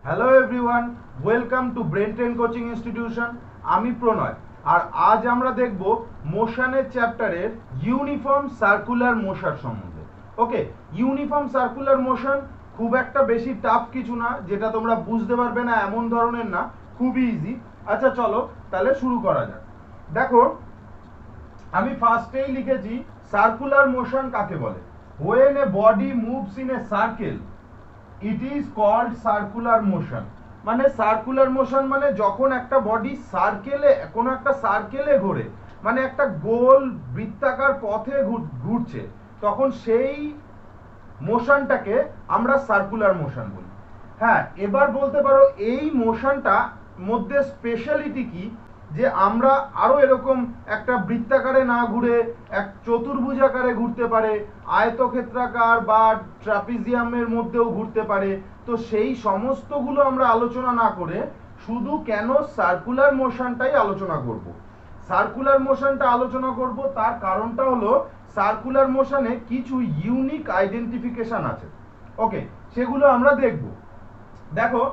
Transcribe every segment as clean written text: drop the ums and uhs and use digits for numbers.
Hello everyone, welcome to brain train coaching institution. আমি প্রণয়, আর আজ আমরা দেখব মোশনের চ্যাপ্টারের ইউনিফর্ম সার্কুলার মোশন সম্বন্ধে। ওকে, ইউনিফর্ম সার্কুলার মোশন খুব একটা বেশি টাফ কিছু না, যেটা তোমরা বুঝতে পারবে না এমন ধরনের না, খুবই ইজি। আচ্ছা চলো তাহলে শুরু করা যাক। দেখো, আমি ফার্স্টেই লিখেছি সার্কুলার মোশন কাকে বলে। when a body moves in a circle it is called circular motion। মানে সার্কুলার মোশন মানে যখন একটা বডি সার্কেলে, কোনো একটা সার্কেলে ঘোরে, মানে একটা গোল বৃত্তাকার পথে ঘুরছে, তখন সেই মোশনটাকে আমরা সার্কুলার মোশন বলি। হ্যাঁ, এবার বলতে পারো এই মোশনটা মধ্যে স্পেশালিটি কি, যে আমরা আরো এরকম একটা বৃত্তাকারে না ঘুরে এক চতুর্ভুজাকারে ঘুরতে পারে, আয়তক্ষেত্রাকার বা ট্রাপিজিয়ামের মধ্যেও ঘুরতে পারে। তো সেই সমস্তগুলো আমরা আলোচনা না করে শুধু কেন সার্কুলার মোশনটাই আলোচনা করব। সার্কুলার মোশনটা আলোচনা করব তার কারণটা হলো সার্কুলার মোশনে কিছু ইউনিক আইডেন্টিফিকেশন আছে। ওকে, সেগুলো আমরা দেখব। দেখো,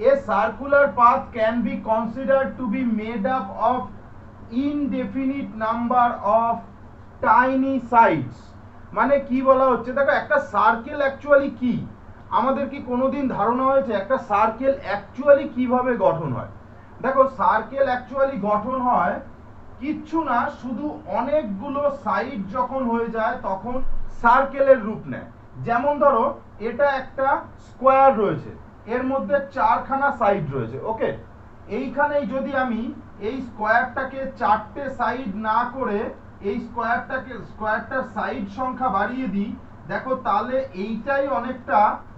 a circular path can be considered to be made up of indefinite number of tiny sides। মানে কি বলা হচ্ছে, দেখো একটা সার্কেল অ্যাকচুয়ালি কি, আমাদের কি কোনোদিন ধারণা হয়েছে একটা সার্কেল অ্যাকচুয়ালি কিভাবে গঠন হয়? দেখো, সার্কেল অ্যাকচুয়ালি গঠন হয় কিচ্ছু না, শুধু অনেকগুলো সাইড যখন হয়ে যায় তখন সার্কেলের রূপ নেয়। যেমন ধরো, এটা একটা স্কোয়ার রয়েছে, এর মধ্যে চারখানা সাইড রয়েছে। ওকে, এইখানেই যদি আমি এই স্কোয়ারটাকে চারটে সাইড না করে এই স্কোয়ারটার সাইড সংখ্যা বাড়িয়ে দিই, দেখো তাহলে এইটাই অনেকটা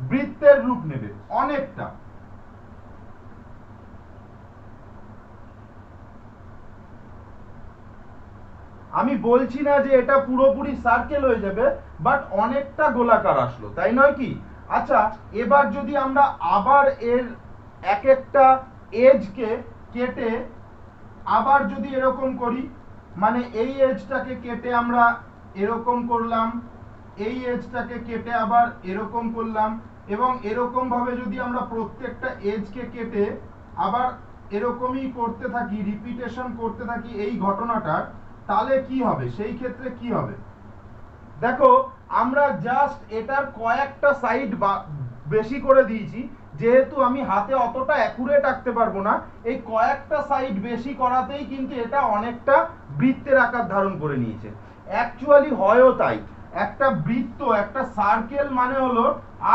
বৃত্তের রূপ নেবে, অনেকটা। আমি বলছি না যে এটা পুরোপুরি সার্কেল হয়ে যাবে, বাট অনেকটা গোলাকার আসলো, তাই নয় কি? আচ্ছা, এবার যদি আমরা আবার এর এক একটা এজকে কেটে আবার যদি এরকম করি, মানে এই এজটাকে কেটে আমরা এরকম করলাম, এই এজটাকে কেটে আবার এরকম করলাম, এবং এরকম ভাবে যদি আমরা প্রত্যেকটা এজকে কেটে আবার এরকমই করতে থাকি, রিপিটেশন করতে থাকি এই ঘটনাটা, তাহলে কি হবে? সেই ক্ষেত্রে কি হবে? দেখো, আমরা জাস্ট এটার কয়েকটা সাইড বেশি করে দিয়েছি, যেহেতু আমি হাতে অতটা অ্যাকুরেট আঁকতে পারবো না, এই কয়েকটা সাইড বেশি করাতেই কিন্তু এটা অনেকটা বৃত্তের আকার ধারণ করে নিয়েছে। অ্যাকচুয়ালি হয়ও তাই। একটা বৃত্ত, একটা সার্কেল মানে হলো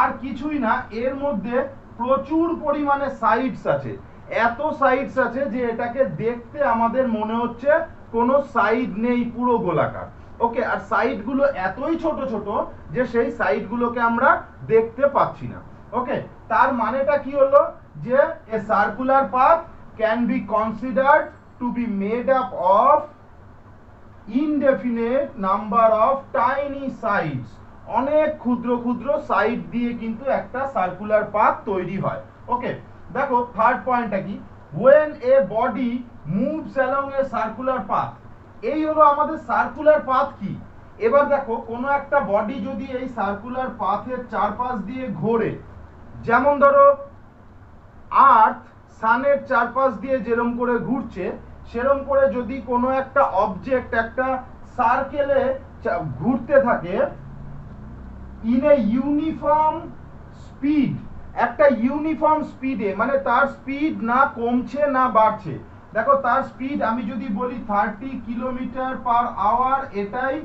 আর কিছুই না, এর মধ্যে প্রচুর পরিমাণে সাইডস আছে। এত সাইডস আছে যে এটাকে দেখতে আমাদের মনে হচ্ছে কোনো সাইড নেই, পুরো গোলাকার। ওকে, আর সাইডগুলো এতই ছোট ছোট যে সেই সাইডগুলোকে আমরা দেখতে পাচ্ছি না। ওকে, তার মানেটা কি হলো, যে এ circular path can be considered two be made up of indefinite number of tiny sides. অনেক ক্ষুদ্র ক্ষুদ্র সাইড দিয়ে কিন্তু একটা সার্কুলার পাথ তৈরি হয়। ওকে, দেখো থার্ড পয়েন্টটা কি, when a body moves along a circular path। এই হলো আমাদের সার্কুলার পাথ কি। এবার দেখো, কোনো একটা বডি যদি এই সার্কুলার পাথের চারপাশ দিয়ে ঘোরে, যেমন ধরো আর্থ সানের চারপাশ দিয়ে যেরকম করে ঘুরছে, সেরকম করে যদি কোনো একটা অবজেক্ট একটা সার্কেলে ঘুরতে থাকে ইন এ ইউনিফর্ম স্পিড, একটা ইউনিফর্ম স্পিডে, মানে তার স্পিড না কমছে না বাড়ছে। দেখো, তার স্পিড আমি যদি বলি 30 কিলোমিটার পার আওয়ার, এটাই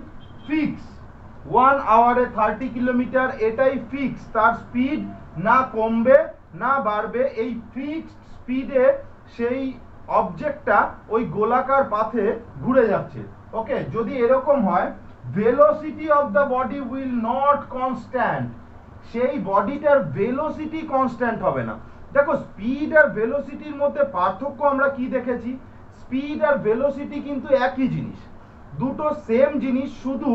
ফিক্স। 1 আওয়ারে 30 কিলোমিটার, এটাই ফিক্স। তার স্পিড না কমবে না বাড়বে, এই ফিক্সড স্পিডে সেই অবজেক্টটা ওই গোলাকার পাথে ঘুরে যাচ্ছে। ওকে, যদি এরকম হয়, velocity of the body will not constant, সেই বডিটার ভেলোসিটি কনস্ট্যান্ট হবে না। দেখো, স্পিড আর ভেলোসিটির মধ্যে পার্থক্য আমরা কি দেখেছি? স্পিড আর ভেলোসিটি কিন্তু একই জিনিস, দুটো সেম জিনিস, শুধু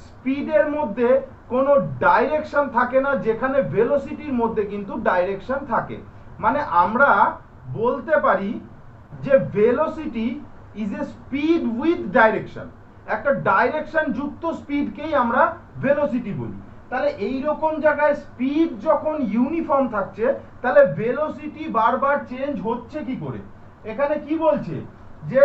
স্পিডের মধ্যে কোনো ডাইরেকশন থাকে না, যেখানে ভেলোসিটির মধ্যে কিন্তু ডাইরেকশন থাকে। মানে আমরা বলতে পারি যে velocity is a speed with direction. একটা ডাইরেকশন যুক্ত স্পিডকেই আমরা ভেলোসিটি বলি। তাহলে এই রকম জায়গায় স্পিড যখন ইউনিফর্ম থাকছে তাহলে ভেলোসিটি বারবার চেঞ্জ হচ্ছে কি করে? এখানে কি বলছে যে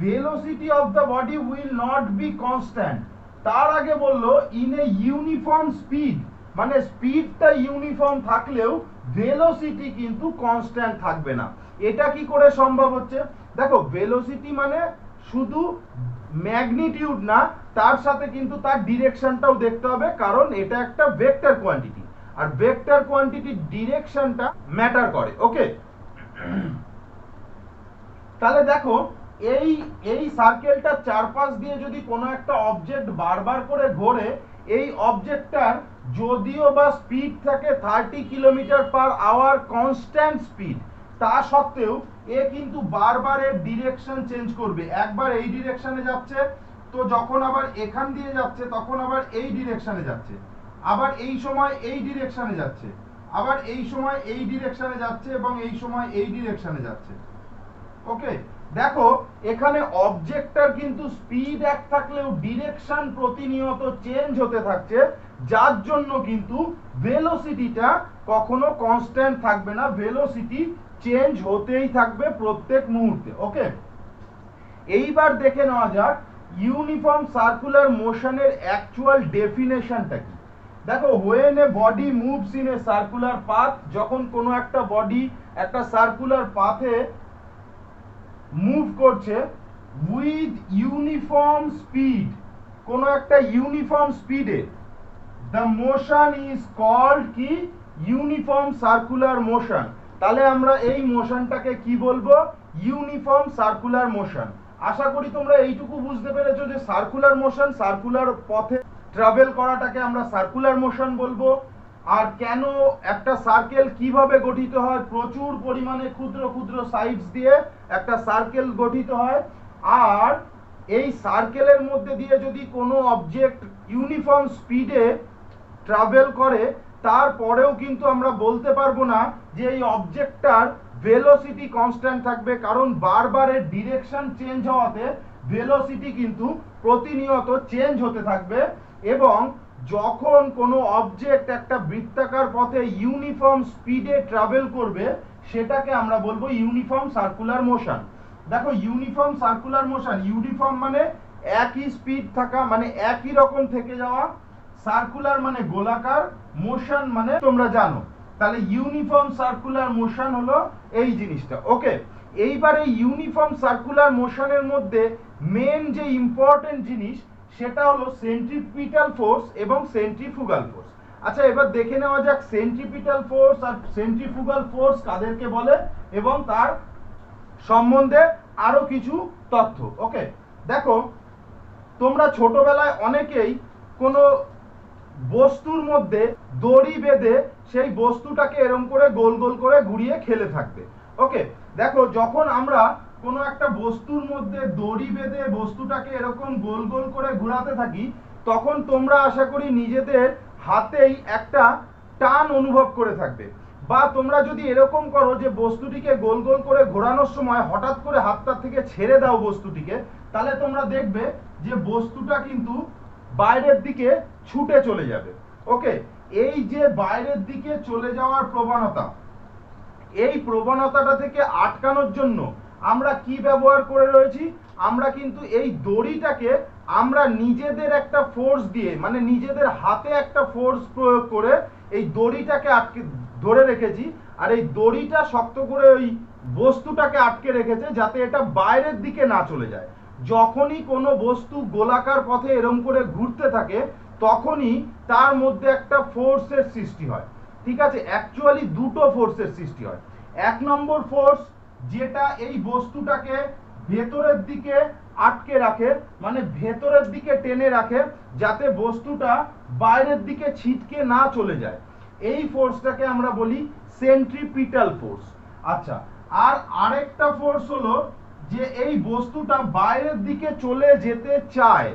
velocity of the body will not be constant. তার আগে বললো ইন এ ইউনিফর্ম স্পিড, মানে স্পিডটা ইউনিফর্ম থাকলেও ভেলোসিটি কিন্তু কনস্ট্যান্ট থাকবে না। এটা কি করে সম্ভব হচ্ছে? দেখো ভেলোসিটি মানে শুধু ম্যাগনিটিউড না, তার সাথে কিন্তু তার ডিরেকশনটাও দেখতে হবে, কারণ এটা একটা ভেক্টর কোয়ান্টিটি আর ভেক্টর কোয়ান্টিটির ডিরেকশনটা ম্যাটার করে। ওকে, তাহলে দেখো এই সার্কেলটার চারপাশ দিয়ে যদি কোনো একটা অবজেক্ট বারবার করে ঘোরে, এই অবজেক্টটার যদিও বা স্পিড থাকে 30 kilometre per hour constant speed, তা সত্ত্বেও এ কিন্তু বারবার এর ডিরেকশন চেঞ্জ করবে। একবার এই ডিরেকশনে যাচ্ছে, তো যখন আবার এখান দিয়ে যাচ্ছে তখন আবার এই ডিরেকশনে যাচ্ছে, আবার এই সময় এই ডিরেকশনে যাচ্ছে, আবার এই সময় এই ডিরেকশনে যাচ্ছে এবং এই সময় এই ডিরেকশনে যাচ্ছে। ওকে, দেখো এখানে অবজেক্টটার কিন্তু স্পিড এক থাকলেও ডিরেকশন প্রতিনিয়ত চেঞ্জ হতে থাকছে, যার জন্য কিন্তু ভেলোসিটিটা কখনো কনস্ট্যান্ট থাকবে না, ভেলোসিটি চেঞ্জ হতেই থাকবে প্রত্যেক মুহূর্তে। ওকে, এইবার দেখে নেওয়া যাক ইউনিফর্ম সার্কুলার মোশনের অ্যাকচুয়াল ডেফিনেশনটা কি। দেখো when a body moves in a circular path, যখন কোনো একটা বডি একটা সার্কুলার পাথে মুভ করছে উইথ ইউনিফর্ম স্পিড, কোন একটা ইউনিফর্ম স্পিডে, দ্য মোশন ইজ কল্ড কি? Uniform circular motion. তাহলে আমরা এই মোশনটাকে কি বলবো? Uniform circular motion. আশা করি তোমরা এইটুকু বুঝতে পেরেছো যে সার্কুলার মোশন, সার্কুলার পথে ট্রাভেল করাটাকে আমরা সার্কুলার মোশন বলবো। আর কেন একটা সার্কেল কিভাবে গঠিত হয়? প্রচুর পরিমাণে ক্ষুদ্র ক্ষুদ্র সাইডস দিয়ে একটা সার্কেল গঠিত হয়, আর এই সার্কেলের মধ্যে দিয়ে যদি কোনো অবজেক্ট ইউনিফর্ম স্পিডে ট্রাভেল করে, তারপরেও কিন্তু আমরা বলতে পারবো না যে এই অবজেক্টটার ভেলোসিটি কনস্ট্যান্ট থাকবে, কারণ বারবার এর ডিরেকশন চেঞ্জ হওয়াতে ভেলোসিটি কিন্তু প্রতিনিয়ত চেঞ্জ হতে থাকবে। এবং যখন কোনো অবজেক্ট একটা বৃত্তাকার পথে ইউনিফর্ম স্পিডে ট্রাভেল করবে, সেটাকে আমরা বলবো ইউনিফর্ম সার্কুলার মোশন। দেখো ইউনিফর্ম সার্কুলার মোশন, ইউনিফর্ম মানে একই স্পিড থাকা, মানে একই রকম থেকে যাওয়া, সার্কুলার মানে গোলাকার, মোশন মানে তোমরা জানো। তাহলে ইউনিফর্ম সার্কুলার মোশন হলো এই জিনিসটা। ওকে, এইবার এই ইউনিফর্ম সার্কুলার মোশনের মধ্যে মেন যে ইম্পর্টেন্ট জিনিস সেটা হলো সেন্ট্রিপিটাল ফোর্স এবং সেন্ট্রিফুগাল ফোর্স। আচ্ছা, এবার দেখে নেওয়া যাক সেন্ট্রিপিটাল ফোর্স আর সেন্ট্রিফুগাল ফোর্স কাদেরকে বলে এবং তার সম্বন্ধে আরো কিছু তথ্য। ওকে, দেখো তোমরা ছোটবেলায় অনেকেই কোনো বস্তুর মধ্যে দড়ি বেঁধে সেই বস্তুটাকে এরকম করে গোল গোল করে ঘুরিয়ে খেলে থাকবে। ওকে, দেখো যখন আমরা কোনো একটা বস্তুর মধ্যে দড়ি বেঁধে বস্তুটাকে এরকম গোল গোল করে ঘোরাতে থাকি, তখন তোমরা আশা করি নিজেদের হাতেই একটা টান অনুভব করে থাকবে। বা তোমরা যদি এরকম করো যে বস্তুটিকে গোল গোল করে ঘোরানোর সময় হঠাৎ করে হাতটা থেকে ছেড়ে দাও বস্তুটিকে, তাহলে তোমরা দেখবে যে বস্তুটা কিন্তু বাইরের দিকে ছুটে চলে যাবে। ওকে, এই যে বাইরের দিকে চলে যাওয়ার প্রবণতা, এই প্রবণতাটা থেকে আটকানোর জন্য আমরা কি ব্যবহার করে রয়েছি? আমরা কিন্তু এই দড়িটাকে আমরা নিজেদের একটা ফোর্স দিয়ে, মানে নিজেদের হাতে একটা ফোর্স প্রয়োগ করে এই দড়িটাকে আটকে ধরে রেখেছি, আর এই দড়িটা শক্ত করে ওই বস্তুটাকে আটকে রেখেছে যাতে এটা বাইরের দিকে না চলে যায়। যখনই কোনো বস্তু গোলাকার পথে এরম করে ঘুরতে থাকে, তখনই তার মধ্যে একটা ফোর্সের সৃষ্টি হয়। ঠিক আছে, অ্যাকচুয়ালি দুটো ফোর্সের সৃষ্টি হয়। এক নম্বর ফোর্স যেটা এই বস্তুটাকে ভেতরের দিকে আটকে রাখে, মানে ভেতরের দিকে টেনে রাখে যাতে বস্তুটা বাইরের দিকে ছিটকে না চলে যায়, এই ফোর্সটাকে আমরা বলি সেন্ট্রিপিটাল ফোর্স। আচ্ছা, আর আরেকটা ফোর্স হলো যে এই বস্তুটা বাইরের দিকে চলে যেতে চায়,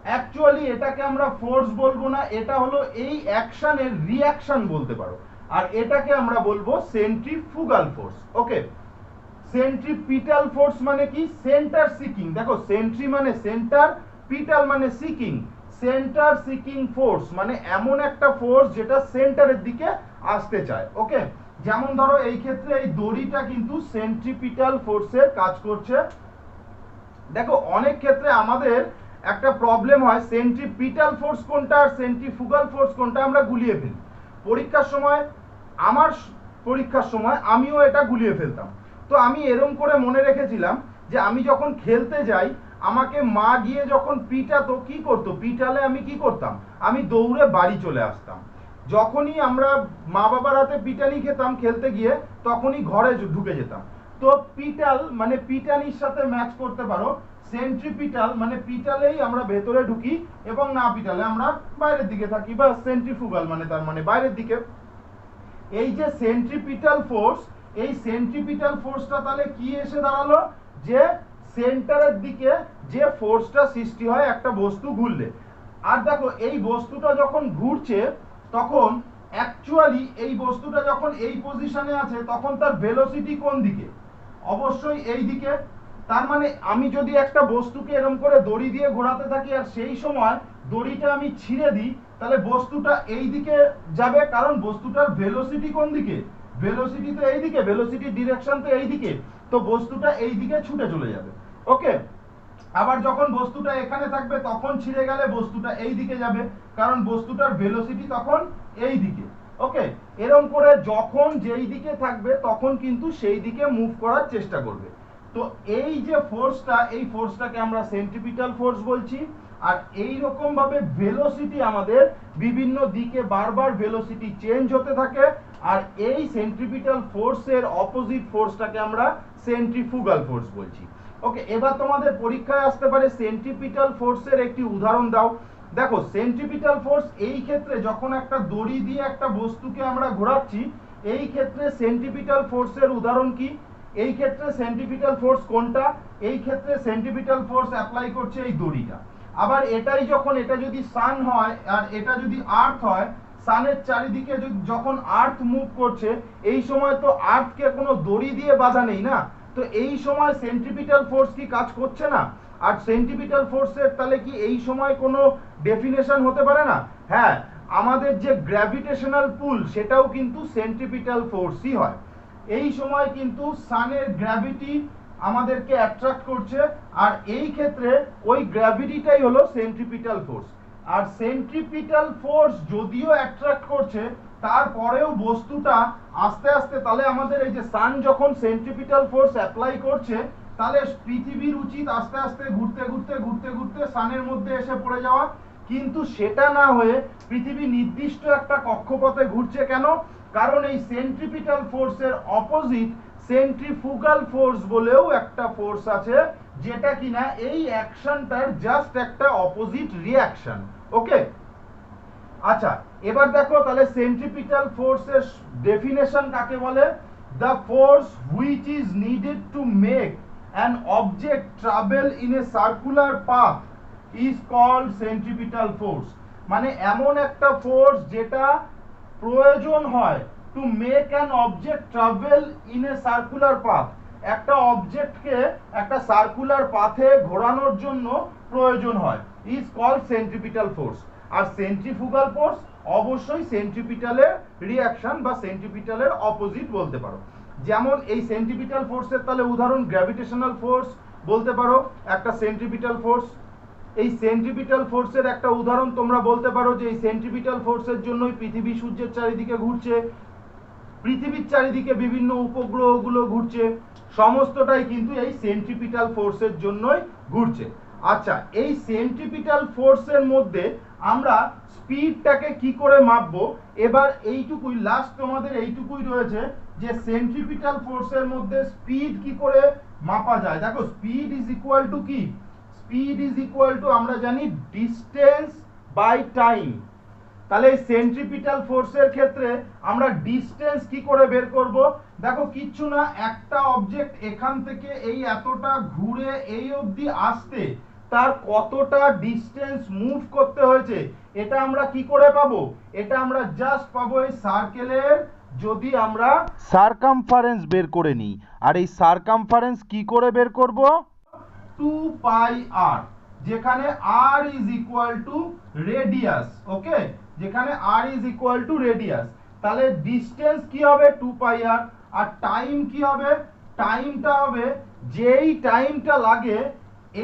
অ্যাকচুয়ালি এটাকে আমরা ফোর্স বলবো না, এটা হলো এই অ্যাকশনের রিঅ্যাকশন বলতে পারো, আর এটাকে আমরা বলবো সেন্ট্রিফুগাল ফোর্স। ওকে, সেন্ট্রিপিটাল ফোর্স মানে কি? Centre seeking. দেখো সেন্ট্রি মানে সেন্টার, পিটাল মানে সিকিং, সেন্টার সিকিং ফোর্স, মানে এমন একটা ফোর্স যেটা সেন্টারের দিকে আসতে চায়। ওকে, যেমন ধরো এই ক্ষেত্রে এই দড়িটা কিন্তু সেন্ট্রিপিটাল ফোর্সের কাজ করছে। দেখো অনেক ক্ষেত্রে আমাদের একটা প্রবলেম হয়, সেন্ট্রিপিটাল ফোর্স কোনটা আর সেন্ট্রিফুগাল ফোর্স কোনটা আমরা গুলিয়ে ফেলি পরীক্ষার সময়। আমার পরীক্ষার সময় আমিও এটা গুলিয়ে ফেলতাম। তো আমি এরকম করে মনে রেখেছিলাম যে আমি যখন খেলতে যাই আমাকে মা গিয়ে যখন পিটাতো, কি করতো, পিটালে আমি কি করতাম, আমি দৌড়ে বাড়ি চলে আসতাম। যখনই আমরা মা বাবার হাতে পিটানি খেতাম খেলতে গিয়ে, তখনই ঘরে ঢুকে যেতাম। তো পিটাল মানে পিটানির সাথে ম্যাচ করতে পারো, সেন্ট্রিপিটাল মানে পিটালেই আমরা ভেতরে ঢুকি এবং না পিটালে আমরা বাইরের দিকে থাকি, বা সেন্ট্রিফুগাল মানে তার মানে বাইরের দিকে। এই যে সেন্ট্রিপিটাল ফোর্স, এই সেন্ট্রিপিটাল ফোর্সটা তাহলে কি এসে দাঁড়ালো, যে সেন্টারের দিকে যে ফোর্সটা সৃষ্টি হয় একটা বস্তু ঘুরলে। আর দেখো এই বস্তুটা যখন ঘুরছে তখন অ্যাকচুয়ালি এই বস্তুটা যখন এই পজিশনে আছে তখন তার ভেলোসিটি কোন দিকে, অবশ্যই এই দিকে। তার মানে আমি যদি একটা বস্তুকে এরকম করে দড়ি দিয়ে ঘোরাতে থাকি আর সেই সময় দড়িটা আমি ছিঁড়ে দিই, তাহলে বস্তুটা এই দিকে যাবে, কারণ বস্তুটার ভেলোসিটি কোন দিকে, ভেলোসিটি তো এই দিকে, ভেলোসিটির ডিরেকশন তো এই দিকে, তো বস্তুটা এই দিকে ছুটে চলে যাবে। ওকে, আবার যখন বস্তুটা এখানে থাকবে তখন ছিঁড়ে গেলে বস্তুটা এই দিকে যাবে, কারণ বস্তুটার ভেলোসিটি তখন এই দিকে। ওকে, এরকম করে যখন যেই দিকে থাকবে তখন কিন্তু সেই দিকে মুভ করার চেষ্টা করবে। তো এই যে ফোর্সটা, এই ফোর্সটাকে আমরা সেন্ট্রিপিটাল ফোর্স বলছি। আর এই রকম ভাবে ভেলোসিটি আমাদের বিভিন্ন দিকে বারবার ভেলোসিটি চেঞ্জ হতে থাকে, আর এই সেন্ট্রিপিটাল ফোর্সের অপোজিট ফোর্সটাকে আমরা সেন্ট্রিফুগাল ফোর্স বলছি। ওকে, এবার তোমাদের পরীক্ষায় আসতে পারে সেন্ট্রিপিটাল ফোর্সের একটি উদাহরণ দাও। দেখো সেন্ট্রিপিটাল ফোর্স এই ক্ষেত্রে যখন একটা দড়ি দিয়ে একটা বস্তুকে আমরা ঘোরাচ্ছি, এই ক্ষেত্রে সেন্ট্রিপিটাল ফোর্সের উদাহরণ কি, এই ক্ষেত্রে সেন্ট্রিপিটাল ফোর্স কোনটা, এই ক্ষেত্রে সেন্ট্রিপিটাল ফোর্স অ্যাপ্লাই করছে এই দড়িটা। আবার এটাই যখন, এটা যদি সান হয় আর এটা যদি আর্থ হয়, সানের চারিদিকে যখন আর্থ মুভ করছে, এই সময় তো আর্থকে কোনো দড়ি দিয়ে বাঁধা নেই না, তো এই সময় সেন্ট্রিপিটাল ফোর্স কি কাজ করছে না? আর সেন্ট্রিপিটাল ফোর্সের তাহলে কি এই সময় কোনো ডেফিনেশন হতে পারে না? হ্যাঁ, আমাদের যে গ্র্যাভিটেশনাল পুল সেটাও কিন্তু সেন্ট্রিপিটাল ফোর্সই হয়। এই সময় কিন্তু সানের গ্র্যাভিটি আমাদেরকে অ্যাট্রাক্ট করছে, আর এই ক্ষেত্রে ওই গ্র্যাভিটিটাই হলো সেন্ট্রিপিটাল ফোর্স। আর সেন্ট্রিপিটাল ফোর্স যদিও অ্যাট্রাক্ট করছে, তারপরেও বস্তুটা আস্তে আস্তে, তাহলে আমাদের এই যে সান যখন সেন্ট্রিপিটাল ফোর্স অ্যাপ্লাই করছে, তাহলে পৃথিবীর উচিত আস্তে আস্তে ঘুরতে ঘুরতে ঘুরতে ঘুরতে সানের মধ্যে এসে পড়ে যাওয়া, কিন্তু সেটা না হয়ে পৃথিবী নির্দিষ্ট একটা কক্ষপথে ঘুরছে। কেন? কারণ এই সেন্ট্রিপিটাল ফোর্সের অপোজিট সেন্ট্রিফুগাল ফোর্স বলেও একটা ফোর্স আছে, যেটা কিনা এই অ্যাকশনটার জাস্ট একটা অপোজিট রিঅ্যাকশন। ওকে, আচ্ছা এবার দেখো তাহলে সেন্ট্রিপিটাল ফোর্সের ডেফিনেশন কাকে বলে। The force which is needed to make an object travel in a circular path is called centripetal force. মানে এমন একটা ফোর্স যেটা প্রয়োজন হয় to make an object travel in a circular path, একটা অবজেক্টকে একটা সার্কুলার পাথে ঘোরানোর জন্য প্রয়োজন হয়, ইজ কল্ড সেন্ট্রিপিটাল ফোর্স। আর সেন্ট্রিফুগাল ফোর্স অবশ্যই সেন্ট্রিপিটালের রিঅ্যাকশন বা সেন্ট্রিপিটালের অপোজিট বলতে পারো। যেমন এই সেন্ট্রিপিটাল ফোর্সের তাহলে উদাহরণ গ্র্যাভিটেশনাল ফোর্স বলতে পারো একটা সেন্ট্রিপিটাল ফোর্স। এই সেন্ট্রিপিটাল ফোর্সের একটা উদাহরণ তোমরা বলতে পারো যে এই সেন্ট্রিপিটাল ফোর্সের জন্যই পৃথিবী সূর্যের চারিদিকে ঘুরছে, পৃথিবীর চারিদিকে বিভিন্ন উপগ্রহগুলো ঘুরছে, সমস্তটাই কিন্তু এই সেন্ট্রিপিটাল ফোর্সের জন্যই ঘুরছে। আচ্ছা, এই সেন্ট্রিপিটাল ফোর্সের মধ্যে আমরা স্পিডটাকে কি করে মাপবো, এবার এইটুকুই লাস্ট তোমাদের এইটুকুই রয়েছে যে সেন্ট্রিপিটাল ফোর্সের মধ্যে স্পিড কি করে মাপা যায়। দেখো স্পিড ইজ ইকুয়াল টু কি, স্পিড ইজ ইকুয়াল টু আমরা জানি ডিস্টেন্স বাই টাইম। তাহলে এই সেন্ট্রিপিটাল ফোর্সের ক্ষেত্রে আমরা ডিস্টেন্স কি করে বের করব। দেখো কিচ্ছু না, একটা অবজেক্ট এখান থেকে এই এতটা ঘুরে এই অবধি আসতে তার কতটা ডিস্টেন্স মুভ করতে হয়েছে, এটা আমরা কি করে পাবো, এটা আমরা জাস্ট পাবো এই সার্কেলের যদি আমরা সারকামফারেন্স বের করে নিই। আর এই সারকামফারেন্স কি করে বের করব, 2 পাই আর। যেখানে r is equal to radius, okay, যেখানে r is equal to radius, তাহলে ডিসটেন্স কি হবে 2 পাই r, আর টাইম কি হবে, টাইমটা হবে যেই টাইমটা লাগে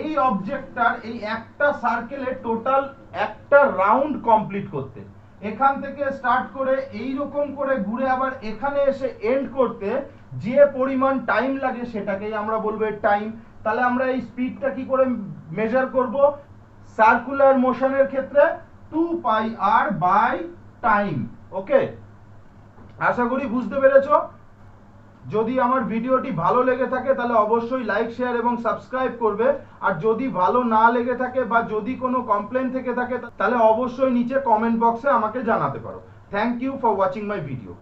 এই অবজেক্টটার এই একটা সার্কেলে টোটাল একটা রাউন্ড কমপ্লিট করতে। এখান থেকে স্টার্ট করে এই রকম করে ঘুরে আবার এখানে এসে এন্ড করতে যে পরিমাণ টাইম লাগে সেটাকেই আমরা বলবো টাইম। তাহলে আমরা এই স্পিডটা কি করে মেজার করব, সার্কুলার মোশনের ক্ষেত্রে 2 পাই r বাই টাইম। ওকে, আশা করি বুঝতে পেরেছো। যদি আমার ভিডিওটি ভালো লেগে থাকে তাহলে অবশ্যই লাইক, শেয়ার এবং সাবস্ক্রাইব করবে, আর যদি ভালো না লেগে থাকে বা যদি কোনো কমপ্লেন থেকে থাকে তাহলে অবশ্যই নিচে কমেন্ট বক্সে আমাকে জানাতে পারো। Thank you for watching my video.